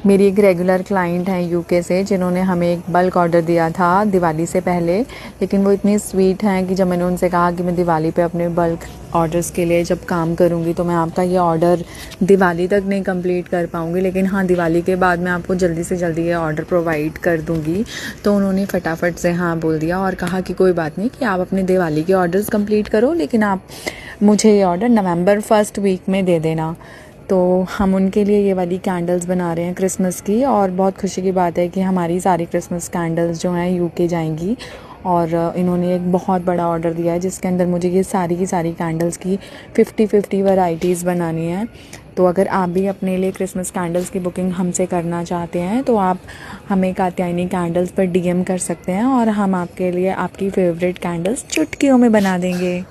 मेरी एक regular client हैं यूके से, जिन्होंने हमें एक बल्क ऑर्डर दिया था दिवाली से पहले। लेकिन वो इतनी स्वीट हैं कि जब मैंने उनसे कहा कि मैं दिवाली पे अपने बल्क ऑर्डर्स के लिए जब काम करूँगी तो मैं आपका ये ऑर्डर दिवाली तक नहीं कंप्लीट कर पाऊँगी, लेकिन हाँ दिवाली के बाद मैं आपको जल्दी से जल्दी ये ऑर्डर प्रोवाइड कर दूँगी। तो उन्होंने फटाफट से हाँ बोल दिया और कहा कि कोई बात नहीं कि आप अपने दिवाली के ऑर्डर्स कंप्लीट करो, लेकिन आप मुझे ये ऑर्डर नवंबर फर्स्ट वीक में दे देना। तो हम उनके लिए ये वाली कैंडल्स बना रहे हैं क्रिसमस की, और बहुत खुशी की बात है कि हमारी सारी क्रिसमस कैंडल्स जो हैं यूके जाएंगी। और इन्होंने एक बहुत बड़ा ऑर्डर दिया है जिसके अंदर मुझे ये सारी की सारी कैंडल्स की 50-50 वैरायटीज़ बनानी है। तो अगर आप भी अपने लिए क्रिसमस कैंडल्स की बुकिंग हमसे करना चाहते हैं तो आप हमें कात्यायनी कैंडल्स पर डीएम कर सकते हैं और हम आपके लिए आपकी फेवरेट कैंडल्स चुटकियों में बना देंगे।